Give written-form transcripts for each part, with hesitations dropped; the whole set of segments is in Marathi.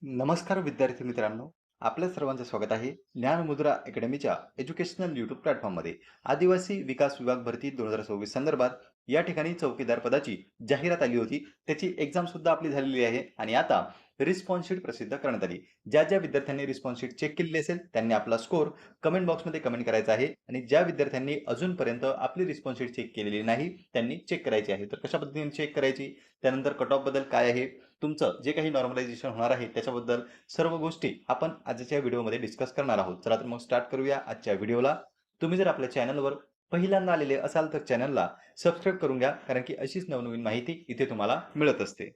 नमस्कार विद्यार्थी मित्रांनो, आपल्या सर्वांचं स्वागत आहे ज्ञानमुद्रा अकॅडमीच्या एज्युकेशनल यूट्यूब प्लॅटफॉर्ममध्ये. आदिवासी विकास विभाग भरती 2026 संदर्भात या ठिकाणी चौकीदार पदाची जाहिरात आली होती. त्याची एक्झाम सुद्धा आपली झालेली आहे आणि आता रिस्पॉन्स शीट प्रसिद्ध करण्यात आली. ज्या ज्या विद्यार्थ्यांनी रिस्पॉन्स शीट चेक केलेली असेल त्यांनी आपला स्कोर कमेंट बॉक्समध्ये कमेंट करायचा आहे आणि ज्या विद्यार्थ्यांनी अजूनपर्यंत आपली रिस्पॉन्स शीट चेक केलेली नाही त्यांनी चेक करायची आहे. तर कशा पद्धतीने चेक करायची, त्यानंतर कट ऑफ बद्दल काय आहे, तुमचं जे काही नॉर्मलायझेशन होणार आहे त्याच्याबद्दल सर्व गोष्टी आपण आजच्या व्हिडिओमध्ये डिस्कस करणार आहोत. चला तर मग स्टार्ट करूया आजच्या व्हिडिओला. तुम्ही जर आपल्या चॅनलवर पहिल्यांदा आलेले असाल तर चॅनलला सबस्क्राईब करून घ्या, कारण की अशीच नवनवीन माहिती इथे तुम्हाला मिळत असते.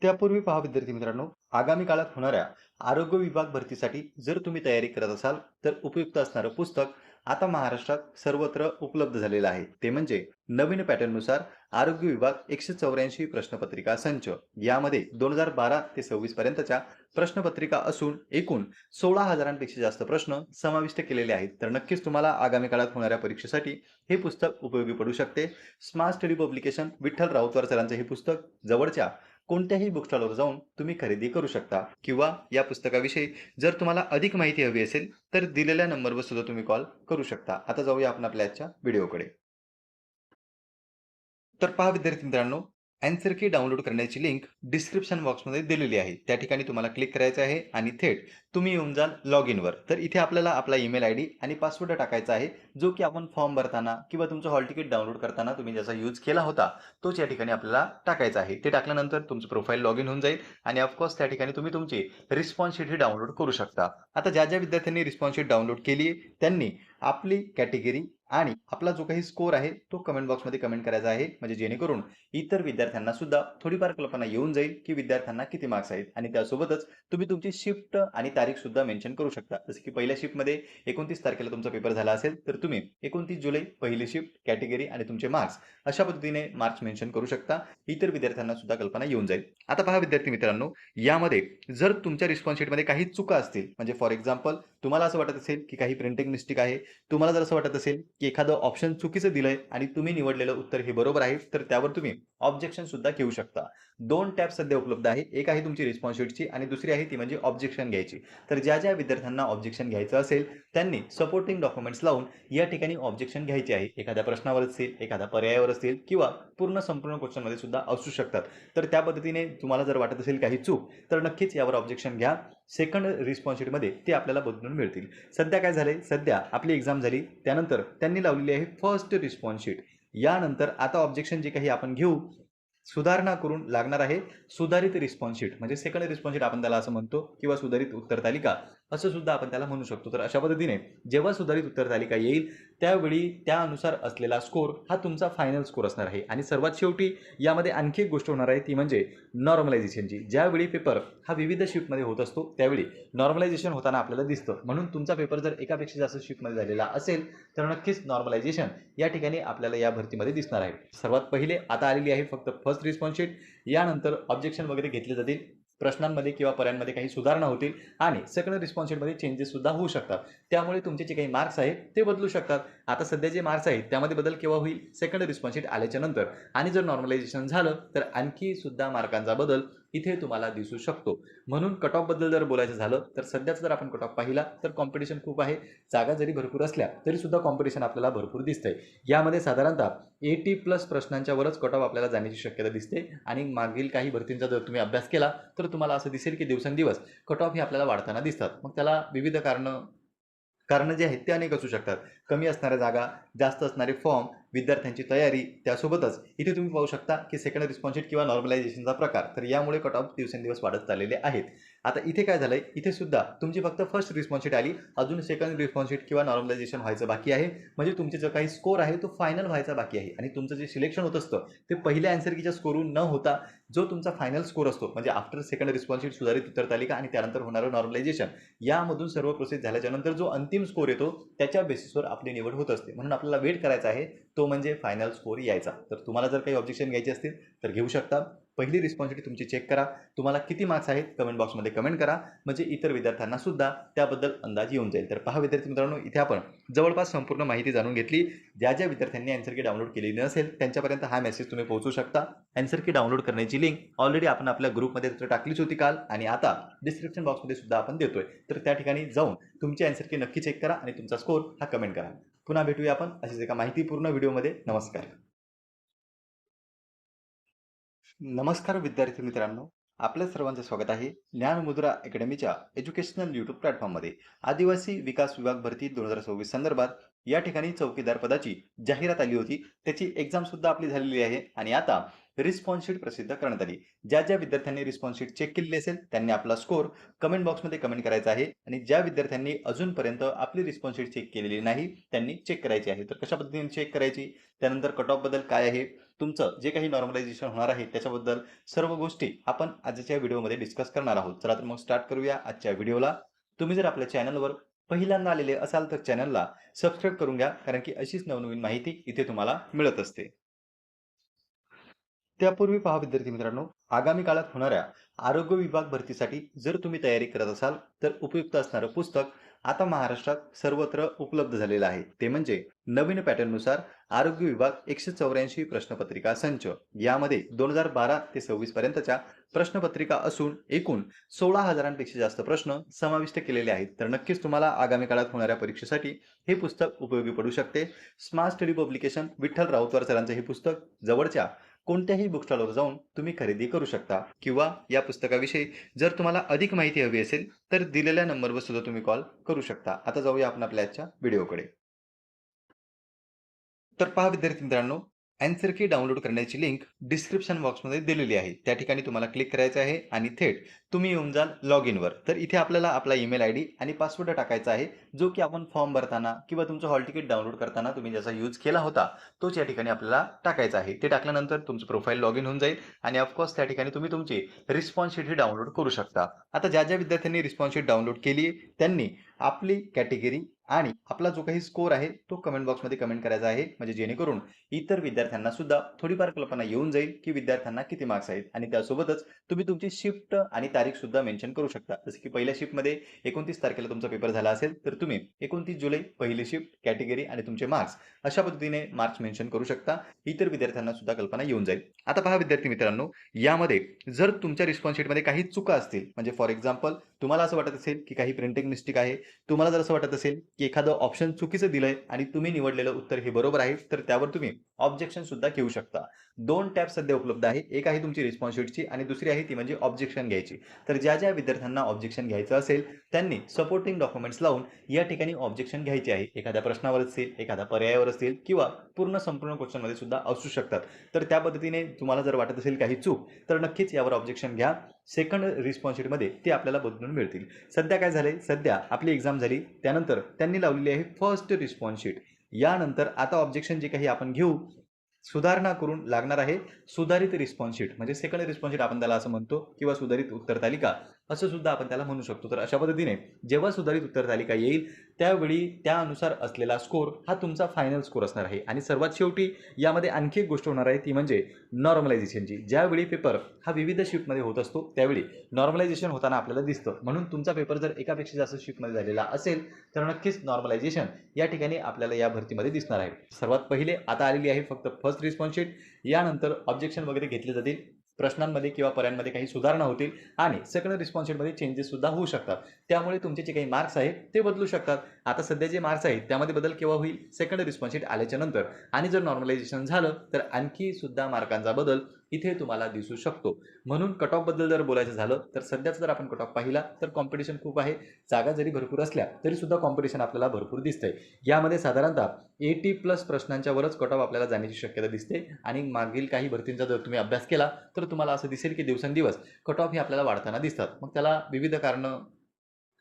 त्यापूर्वी पहा विद्यार्थी मित्रांनो, आगामी काळात होणाऱ्या आरोग्य विभाग भरतीसाठी जर तुम्ही तयारी करत असाल तर उपयुक्त असणारं पुस्तक आता महाराष्ट्रात सर्वत्र उपलब्ध झालेलं आहे. ते म्हणजे नवीन पॅटर्ननुसार आरोग्य विभाग 184 प्रश्नपत्रिका संच. यामध्ये 2012 ते 26 पर्यंतच्या प्रश्नपत्रिका असून एकूण 16,000पेक्षा जास्त प्रश्न समाविष्ट केलेले आहेत. तर नक्कीच तुम्हाला आगामी काळात होणाऱ्या परीक्षेसाठी हे पुस्तक उपयोगी पडू शकते. Smart study publication Vitthal Rautwar सरांचं हे पुस्तक जवळच्या कोणत्याही बुक स्टॉलवर जाऊन तुम्ही खरेदी करू शकता, किंवा या पुस्तकाविषयी जर तुम्हाला अधिक माहिती हवी असेल तर दिलेल्या नंबरवर सुद्धा तुम्ही कॉल करू शकता. आता जाऊया आपण आपल्या आजच्या व्हिडिओकडे. तर पहा विद्यार्थी मित्रांनो, आन्सर की डाउनलोड करण्याची लिंक डिस्क्रिप्शन बॉक्समध्ये दिलेली आहे. त्या ठिकाणी तुम्हाला क्लिक करायचं आहे आणि थेट तुम्ही येऊन जाल लॉग इनवर. तर इथे आपल्याला आपला ईमेल आयडी आणि पासवर्ड टाकायचा आहे, जो की आपण फॉर्म भरताना किंवा तुमचं हॉल तिकीट डाउनलोड करताना तुम्ही ज्याचा यूज केला होता तोच या ठिकाणी आपल्याला टाकायचा आहे. ते टाकल्यानंतर तुमचं प्रोफाईल लॉग इन होऊन जाईल आणि ऑफकोर्स त्या ठिकाणी तुम्ही तुमची रिस्पॉन्स शीट ही डाउनलोड करू शकता. आता ज्या ज्या विद्यार्थ्यांनी रिस्पॉन्स शीट डाउनलोड केली आहे त्यांनी आपली कॅटेगरी आणि आपला जो काही स्कोर आहे तो कमेंट बॉक्समध्ये कमेंट करायचा आहे, म्हणजे जेणेकरून इतर विद्यार्थ्यांना सुद्धा थोडीफार कल्पना येऊन जाईल की विद्यार्थ्यांना किती मार्क्स आहेत. आणि त्यासोबतच तुम्ही तुमची शिफ्ट आणि तारीख सुद्धा मेन्शन करू शकता. जसं की पहिल्या शिफ्टमध्ये 29 तारखेला तुमचा पेपर झाला असेल तर तुम्ही 29 जुलै पहिली शिफ्ट, कॅटेगरी आणि तुमचे मार्क्स अशा पद्धतीने मार्क्स मेन्शन करू शकता. इतर विद्यार्थ्यांना सुद्धा कल्पना येऊन जाईल. आता पहा विद्यार्थी मित्रांनो, यामध्ये जर तुमच्या रिस्पॉन्स शीटमध्ये काही चुका असतील, म्हणजे फॉर एक्झाम्पल तुम्हाला असं वाटत असेल की काही प्रिंटिंग मिस्टेक आहे, तुम्हाला जर असं वाटत असेल की एखादं ऑप्शन चुकीचं दिलंय आणि तुम्ही निवडलेलं उत्तर हे बरोबर आहे, तर त्यावर तुम्ही ऑब्जेक्शन सुद्धा घेऊ शकता. 2 टॅब सध्या उपलब्ध आहे. एक आहे तुमची रिस्पॉन्स शीटची आणि दुसरी आहे ती म्हणजे ऑब्जेक्शन घ्यायची. तर ज्या ज्या विद्यार्थ्यांना ऑब्जेक्शन घ्यायचं असेल त्यांनी सपोर्टिंग डॉक्युमेंट्स लावून या ठिकाणी ऑब्जेक्शन घ्यायचे आहे. एखाद्या प्रश्नावर असेल, एखाद्या पर्यायावर असेल किंवा पूर्ण संपूर्ण क्वेश्चनमध्ये सुद्धा असू शकतात. तर त्या पद्धतीने तुम्हाला जर वाटत असेल काही चूक, तर नक्कीच यावर ऑब्जेक्शन घ्या. सेकंड रिस्पॉन्स शीटमध्ये ते आपल्याला बदलून मिळतील. सध्या काय झालंय, सध्या आपली एक्झाम झाली त्यानंतर त्यांनी लावलेली आहे फर्स्ट रिस्पॉन्स शीट. यानंतर आता ऑब्जेक्शन जे काही आपण घेऊ, सुधारणा करून लागणार आहे सुधारित रिस्पॉन्स शीट, म्हणजे सेकंड रिस्पॉन्स शीट आपण त्याला असं म्हणतो, किंवा सुधारित उत्तर तालिका असं सुद्धा आपण त्याला म्हणू शकतो. तर अशा पद्धतीने जेव्हा सुधारित उत्तर तालिका येईल त्यावेळी त्यानुसार असलेला स्कोर हा तुमचा फायनल स्कोर असणार आहे. आणि सर्वात शेवटी यामध्ये आणखी एक गोष्ट होणार आहे ती म्हणजे नॉर्मलायझेशनची. ज्यावेळी पेपर हा विविध शिफ्टमध्ये होत असतो त्यावेळी नॉर्मलायझेशन होताना आपल्याला दिसतं. म्हणून तुमचा पेपर जर एकापेक्षा जास्त शिफ्टमध्ये झालेला असेल तर नक्कीच नॉर्मलायझेशन या ठिकाणी आपल्याला या भरतीमध्ये दिसणार आहे. सर्वात पहिले आता आलेली आहे फक्त फर्स्ट रिस्पॉन्स शीट. यानंतर ऑब्जेक्शन वगैरे घेतले जातील, प्रश्नांमध्ये किंवा पर्यांमध्ये काही सुधारणा होतील आणि सेकंड रिस्पॉन्स शीटमध्ये चेंजेस सुद्धा होऊ शकतात. त्यामुळे तुमचे जे काही मार्क्स आहेत ते बदलू शकतात. आता सध्या जे मार्क्स आहेत त्यामध्ये बदल केव्हा होईल, सेकंड रिस्पॉन्स शीट आल्याच्या नंतर. आणि जर नॉर्मलायझेशन झालं तर आणखी सुद्धा मार्कांचा बदल इथे तुम्हाला दिसू शकतो. म्हणून कट ऑफ बद्दल जर बोलायचं झालं तर सध्याच जर आपण कट ऑफ पाहिला तर कॉम्पिटिशन खूप आहे. जागा जरी भरपूर असल्या तरी सुद्धा कॉम्पिटिशन आपल्याला भरपूर दिसतंय. यामध्ये साधारणतः 80+ प्रश्नांच्या वरच कट ऑफ आपल्याला जाण्याची शक्यता दिसते. आणि मागील काही भरतींचा जर तुम्ही अभ्यास केला तर तुम्हाला असं दिसेल की दिवसेंदिवस कट ऑफ हे आपल्याला वाढताना दिसतात. मग त्याला विविध कारणं जे आहेत ते अनेक असू शकतात. कमी असणाऱ्या जागा, जास्त असणारे फॉर्म, विद्यार्थ्यांची तयारी, त्यासोबतच इथे तुम्ही पाहू शकता की सेकंड रिस्पॉन्स शीट किंवा नॉर्मलायझेशनचा प्रकार. तर यामुळे कट ऑफ दिवसेंदिवस वाढत चाललेले आहेत. आता इथे काय झालंय, इथे सुद्धा तुमची फक्त फर्स्ट रिस्पॉन्स शीट आली, अजून सेकंड रिस्पॉन्स शीट किंवा नॉर्मलायझेशन व्हायचं बाकी आहे. म्हणजे तुमचे जो काही स्कोर आहे तो फायनल व्हायचा बाकी आहे. आणि तुमचं जे सिलेक्शन होत असतं ते पहिल्या आन्सर कीच्या स्कोरहून न होता जो तुमचा फायनल स्कोर असतो, म्हणजे आफ्टर सेकंड रिस्पॉन्स शीट, सुधारित उत्तर तालिका आणि त्यानंतर होणारं नॉर्मलायझेशन, यामधून सर्व प्रोसेस झाल्याच्या नंतर जो अंतिम स्कोर येतो त्याच्या बेसिसवर आपली निवड होत असते. म्हणून आपल्याला वेट करायचा आहे, तो म्हणजे फायनल स्कोर यायचा. तर तुम्हाला जर काही ऑब्जेक्शन घ्यायचे असतील तर घेऊ शकता. पहिली रिस्पॉन्स शीट तुमची चेक करा. तुम्हाला किती मार्क्स आहेत कमेंट बॉक्समध्ये कमेंट करा, म्हणजे इतर विद्यार्थ्यांना सुद्धा त्याबद्दल अंदाज येऊन जाईल. तर पहा विद्यार्थी मित्रांनो, इथे आपण जवळपास संपूर्ण माहिती जाणून घेतली. ज्या विद्यार्थ्यांनी आन्सर की डाउनलोड केलेली नसेल त्यांच्यापर्यंत हा मेसेज तुम्ही पोहोचू शकता. आन्सर की डाउनलोड करण्याची लिंक ऑलरेडी आपण आपल्या ग्रुपमध्ये टाकलीच होती काल, आणि आता डिस्क्रिप्शन बॉक्समध्ये सुद्धा आपण देतोय. तर त्या ठिकाणी जाऊन तुमची आन्सर की नक्की चेक करा आणि तुमचा स्कोर हा कमेंट करा. पुन्हा भेटूया आपण अशीच एका माहितीपूर्ण व्हिडिओमध्ये. नमस्कार. नमस्कार विद्यार्थी मित्रांनो, आपल्या सर्वांचं स्वागत आहे ज्ञानमुद्रा अकॅडमीच्या एज्युकेशनल यूट्यूब प्लॅटफॉर्ममध्ये. आदिवासी विकास विभाग भरती 2026 संदर्भात या ठिकाणी चौकीदार पदाची जाहिरात आली होती. त्याची एक्झाम सुद्धा आपली झालेली आहे आणि आता रिस्पॉन्स शीट प्रसिद्ध करण्यात आली. ज्या विद्यार्थ्यांनी रिस्पॉन्स शीट चेक केलेली असेल त्यांनी आपला स्कोर कमेंट बॉक्समध्ये कमेंट करायचा आहे, आणि ज्या विद्यार्थ्यांनी अजूनपर्यंत आपली रिस्पॉन्स शीट चेक केलेली नाही त्यांनी चेक करायची आहे. तर कशा पद्धतीने चेक करायची, त्यानंतर कट ऑफ बद्दल काय आहे, तुमचं जे काही नॉर्मलायझेशन होणार आहे त्याच्याबद्दल सर्व गोष्टी आपण आजच्या व्हिडिओमध्ये डिस्कस करणार आहोत. चला तर मग स्टार्ट करूया आजच्या व्हिडिओला. तुम्ही जर आपल्या चॅनलवर पहिल्यांदा आलेले असाल तर चॅनलला सबस्क्राईब करून घ्या, कारण की अशीच नवनवीन माहिती इथे तुम्हाला मिळत असते. त्यापूर्वी पहा विद्यार्थी मित्रांनो, आगामी काळात होणाऱ्या आरोग्य विभाग भरतीसाठी जर तुम्ही तयारी करत असाल तर उपयुक्त असणारं पुस्तक आता महाराष्ट्रात सर्वत्र उपलब्ध झालेलं आहे. ते म्हणजे नवीन पॅटर्ननुसार आरोग्य विभाग 184 प्रश्नपत्रिका संच. यामध्ये 2012 ते 26 पर्यंतच्या प्रश्नपत्रिका असून एकूण 16,000पेक्षा जास्त प्रश्न समाविष्ट केलेले आहेत. तर नक्कीच तुम्हाला आगामी काळात होणाऱ्या परीक्षेसाठी हे पुस्तक उपयोगी पडू शकते. Smart study publication Vitthal Rautwar सरांचं हे पुस्तक जवळच्या कोणत्याही बुक स्टॉलवर जाऊन तुम्ही खरेदी करू शकता, किंवा या पुस्तकाविषयी जर तुम्हाला अधिक माहिती हवी असेल तर दिलेल्या नंबरवर सुद्धा तुम्ही कॉल करू शकता. आता जाऊया आपण आपल्या आजच्या व्हिडिओकडे. तर पहा विद्यार्थी मित्रांनो, आन्सर की डाउनलोड करण्याची लिंक डिस्क्रिप्शन बॉक्समध्ये दिलेली आहे. त्या ठिकाणी तुम्हाला क्लिक करायचं आहे आणि थेट तुम्ही येऊन जाल लॉग इनवर. तर इथे आपल्याला आपला ईमेल आयडी आणि पासवर्ड टाकायचा आहे, जो की आपण फॉर्म भरताना किंवा तुमचं हॉल तिकीट डाउनलोड करताना तुम्ही ज्याचा यूज केला होता तोच या ठिकाणी आपल्याला टाकायचा आहे. ते टाकल्यानंतर तुमचं प्रोफाईल लॉग इन होऊन जाईल आणि ऑफकोर्स त्या ठिकाणी तुम्ही तुमची रिस्पॉन्स शीट ही डाउनलोड करू शकता. आता ज्या विद्यार्थ्यांनी रिस्पॉन्स शीट डाउनलोड केली त्यांनी आपली कॅटेगरी आणि आपला जो काही स्कोर आहे तो कमेंट बॉक्समध्ये कमेंट करायचा आहे, म्हणजे जेणेकरून इतर विद्यार्थ्यांना सुद्धा थोडीफार कल्पना येऊन जाईल की विद्यार्थ्यांना किती मार्क्स आहेत. आणि त्यासोबतच तुम्ही तुमची शिफ्ट आणि तारीख सुद्धा मेन्शन करू शकता. जसं की पहिल्या शिफ्टमध्ये 29 तारखेला तुमचा पेपर झाला असेल तर तुम्ही 29 जुलै पहिली शिफ्ट, कॅटेगरी आणि तुमचे मार्क्स अशा पद्धतीने मार्क्स मेन्शन करू शकता. इतर विद्यार्थ्यांना सुद्धा कल्पना येऊन जाईल. आता पहा विद्यार्थी मित्रांनो, यामध्ये जर तुमच्या रिस्पॉन्स शीटमध्ये काही चुका असतील, म्हणजे फॉर एक्झाम्पल तुम्हाला असं वाटत असेल की काही प्रिंटिंग मिस्टेक आहे, तुम्हाला जर असं वाटत असेल की एखादं ऑप्शन चुकीचं दिलंय आणि तुम्ही निवडलेलं उत्तर हे बरोबर आहे, तर त्यावर तुम्ही ऑब्जेक्शन सुद्धा घेऊ शकता. 2 टॅब सध्या उपलब्ध आहे. एक आहे तुमची रिस्पॉन्स शीटची आणि दुसरी आहे ती म्हणजे ऑब्जेक्शन घ्यायची. तर ज्या विद्यार्थ्यांना ऑब्जेक्शन घ्यायचं असेल त्यांनी सपोर्टिंग डॉक्युमेंट्स लावून या ठिकाणी ऑब्जेक्शन घ्यायचे आहे. एखाद्या प्रश्नावर असेल, एखाद्या पर्यायावर असेल किंवा संपूर्ण क्वेश्चनमध्ये सुद्धा असू शकतात. तर त्या पद्धतीने तुम्हाला जर वाटत असेल काही चूक, तर नक्कीच यावर ऑब्जेक्शन घ्या. सेकंड रिस्पॉन्स शीटमध्ये ते आपल्याला बदलून मिळतील. सध्या काय झालंय, सध्या आपली एक्झाम झाली त्यानंतर त्यांनी लावलेली आहे फर्स्ट रिस्पॉन्स शीट. यानंतर आता ऑब्जेक्शन जे काही आपण घेऊ, सुधारणा करून लागणार आहे सुधारित रिस्पॉन्स शीट, म्हणजे सेकंड रिस्पॉन्स शीट आपण त्याला असं म्हणतो, किंवा सुधारित उत्तर तालिका असं सुद्धा आपण त्याला म्हणू शकतो. तर अशा पद्धतीने जेव्हा सुधारित उत्तर तालिका येईल त्यावेळी त्यानुसार असलेला स्कोर हा तुमचा फायनल स्कोर असणार आहे. आणि सर्वात शेवटी यामध्ये आणखी एक गोष्ट होणार आहे ती म्हणजे नॉर्मलायझेशनची. ज्यावेळी पेपर हा विविध शिफ्टमध्ये होत असतो त्यावेळी नॉर्मलायझेशन होताना आपल्याला दिसतं. म्हणून तुमचा पेपर जर एकापेक्षा जास्त शिफ्टमध्ये झालेला असेल तर नक्कीच नॉर्मलायझेशन या ठिकाणी आपल्याला या भरतीमध्ये दिसणार आहे. सर्वात पहिले आता आलेली आहे फक्त फर्स्ट रिस्पॉन्स शीट. यानंतर ऑब्जेक्शन वगैरे घेतले जातील, प्रश्नांमध्ये किंवा पर्यांमध्ये काही सुधारणा होतील आणि सेकंड रिस्पॉन्स शीटमध्ये चेंजेस सुद्धा होऊ शकतात. त्यामुळे तुमचे जे काही मार्क्स आहेत ते बदलू शकतात. आता सध्या जे मार्क्स आहेत त्यामध्ये बदल केव्हा होईल, सेकंड रिस्पॉन्स शीट आल्याच्या नंतर. आणि जर नॉर्मलायझेशन झालं तर आणखी सुद्धा मार्कांचा बदल इथे तुम्हाला दिसू शकतो. म्हणून कट ऑफ बद्दल जर बोलायचं झालं तर सध्याच जर आपण कट ऑफ पाहिला तर कॉम्पिटिशन खूप आहे. जागा जरी भरपूर असल्या तरी सुद्धा कॉम्पिटिशन आपल्याला भरपूर दिसतंय. यामध्ये साधारणतः 80+ प्रश्नांच्या वरच कट ऑफ आपल्याला जाण्याची शक्यता दिसते. आणि मागील काही भरतींचा जर तुम्ही अभ्यास केला तर तुम्हाला असं दिसेल की दिवसेंदिवस कट ऑफ हे आपल्याला वाढताना दिसतात. मग त्याला विविध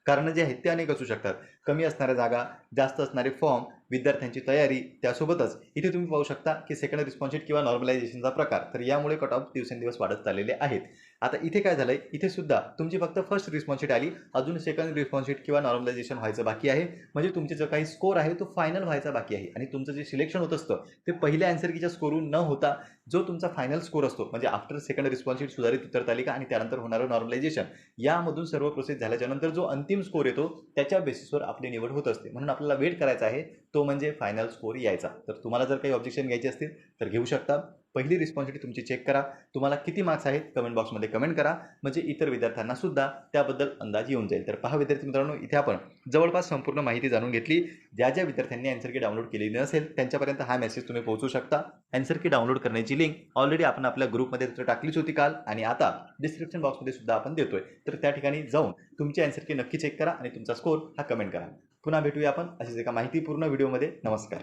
कारणं जे आहेत ते अनेक असू शकतात. कमी असणाऱ्या जागा, जास्त असणारे फॉर्म, विद्यार्थ्यांची तयारी, त्यासोबतच इथे तुम्ही पाहू शकता की सेकंड रिस्पॉन्स शीट किंवा नॉर्मलायझेशनचा प्रकार. तर यामुळे कट ऑफ दिवसेंदिवस वाढत चाललेले आहेत. आता इथे काय झालंय, इथे सुद्धा तुमची फक्त फर्स्ट रिस्पॉन्स शीट आली, अजून सेकंड रिस्पॉन्स शीट किंवा नॉर्मलायझेशन व्हायचं बाकी आहे. म्हणजे तुमचे जो काही स्कोर आहे तो फायनल व्हायचा बाकी आहे आणि तुमचं जे सिलेक्शन होत असतं ते पहिल्या आन्सर कीच्या स्कोरहून न होता जो तुमचा फायनल स्कोर असतो, म्हणजे आफ्टर सेकंड रिस्पॉन्स शीट, सुधारित उत्तर तालिका आणि त्यानंतर होणारं नॉर्मलायझेशन, यामधून सर्व प्रोसेस झाल्याच्या नंतर जो अंतिम स्कोर येतो त्याच्या बेसिसवर आपली निवड होत असते. म्हणून आपल्याला वेट करायचा आहे, तो म्हणजे फायनल स्कोर यायचा. तर तुम्हाला जर काही ऑब्जेक्शन घ्यायचे असतील तर घेऊ शकता. पहिली रिस्पॉन्सिबिलिटी तुमची चेक करा. तुम्हाला किती मार्क्स आहेत कमेंट बॉक्समध्ये कमेंट करा, म्हणजे इतर विद्यार्थ्यांना सुद्धा त्याबद्दल अंदाज येऊन जाईल. तर पहा विद्यार्थी मित्रांनो, इथे आपण जवळपास संपूर्ण माहिती जाणून घेतली. ज्या ज्या विद्यार्थ्यांनी आन्सर की डाउनलोड केलेली नसेल त्यांच्यापर्यंत हा मेसेज तुम्ही पोहोचू शकता. आन्सर की डाउनलोड करण्याची लिंक ऑलरेडी आपण आपल्या ग्रुपमध्ये टाकलीच होती काल, आणि आता डिस्क्रिप्शन बॉक्समध्ये सुद्धा आपण देतोय. तर त्या ठिकाणी जाऊन तुमची आन्सर की नक्की चेक करा आणि तुमचा स्कोर हा कमेंट करा. पुन्हा भेटूया आपण अशीच एका माहितीपूर्ण व्हिडिओमध्ये. नमस्कार.